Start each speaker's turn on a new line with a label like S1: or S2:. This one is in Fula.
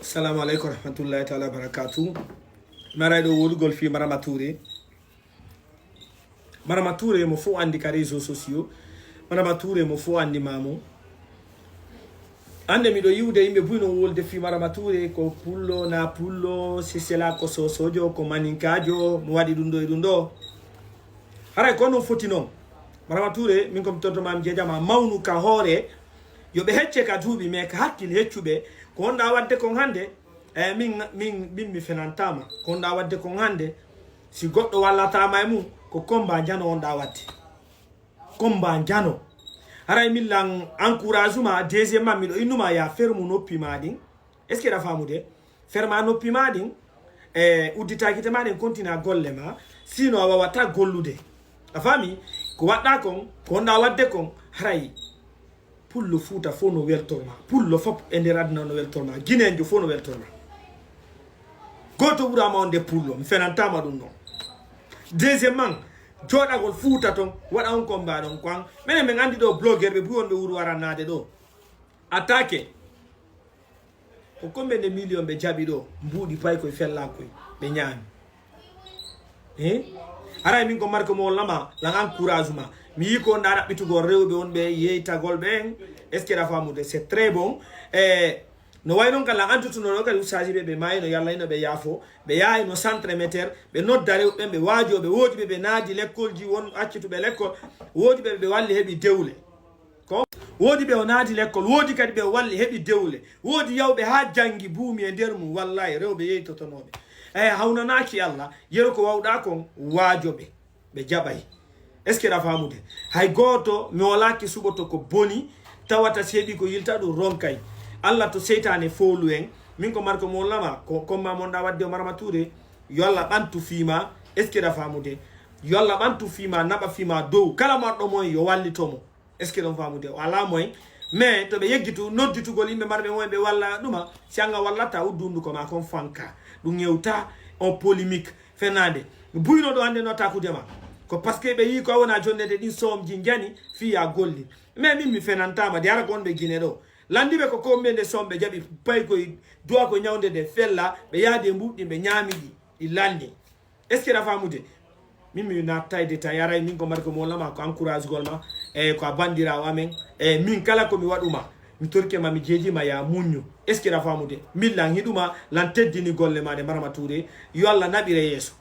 S1: Assalamu alaikum warahmatullahi ta'ala barakatuh. Maraido wulugol fi Marama Touré. Marama Touré mo fo andi ka réseaux sociaux. Marama Touré mo fo andi mamu. Ande mi do yiwde yimbe buyno wolde fi Marama Touré ko pullo na pullo sisela ko sosojo ko maninkajo mo wadi dum do e dum do. Haray ko non foti non. Marama Touré min kom tonto mam jejama mawnu ka hore yo be hecce ka duubi me ka hakkil heccube ko honda wadde kon hande min mi fenantama ko honda wadde kon hande si goddo wallatama e mum ko komba jano honda wadde komba jano haray millan encouragement deuxièmement mi do innuma ya fermu noppi madin est ce que da famude ferma noppi madin udditaki te madin continue golle ma sino a wawata gollude a fami ko wadda kon ko honda wadde kon haray pullo fuuta fo no weltorma pullo fop e nder aduna no weltorma guinenjo fo no weltorma goto ɓurama on de pullo mi fenantama ɗum noon deuxièmement joɗagol fuuta ton waɗa on combat ɗon kon minen min andi ɗo blogueur ɓe buyi on ɓe wuuri warannade ɗo attaque ko combien de million ɓe jaaɓi ɗo mbuuɗi pay koye fellakoye ɓe ñaami aray min ko marque mo lama lan encouragement mi yi ko nda ɗaɓɓitugol rewɓe on ɓe yeytagol ɓen est ce que ɗa famude c'est très bon no way noon kala antutunoɗo kadi usaji ɓe mayi no yallah ino ɓe yaafo ɓe yaayi no centre métaire ɓe nodda rewɓe ɓe waajoɓe woodi ɓe ɓe naadi l'école ji won accituɓe l'école woodi ɓe ɓe walli heeɓi dewle ko woodi ɓe o naadi l'école woodi kadi ɓe walli heeɓi dewle woodi yawɓe ha janggi buumi e nder mum wallahi rewɓe yeytotonoɓe hawnanaki allah yero ko wawɗa kon waajoɓe ɓe jaɓay est ce que ɗa famude hay goto mi walaki suɓoto ko boni tawata seeɗi ko yilta ɗum ronkay allah to seytane fowlu en min ko marko mo lama ko komma monɗa wadde o Marama Touré yo allah ɓantu fima est ce que ɗa famude yo allah ɓantu fima naɓa fima dow kala marɗo moyen yo wallitomo est ce que ɗon famude o ala moyen mais to ɓe yeggitu nodditugol yimɓe marɓe moyen ɓe walla ɗuma si anga wallata uddunduko ma kon fanka ɗum yewta on polémique fenade buyno ɗo hande no takudema ko parce que ɓe yi ko wona jonnede ɗin somji jani fiya golli mais min mi fenantama de ara ko on ɓe guine ɗo landiɓe ko komɓe nde somɓe jaaɓi pay koye duwa ko ñawde nde fella ɓe yaade mbuɗɗi ɓe ñaamiɗi ɗi landi est ce que ɗa famude min mi nattayde ta yaray min ko mbaɗi ko molama ko encourage gol ma ko a bandirawo amen min kala komi waɗuma mi torkema mi jeejima ya muñu est ce que ɗa famude min lan hiɗuma lan teddini golle ma de Marama Touré yo allah naɓire yeeso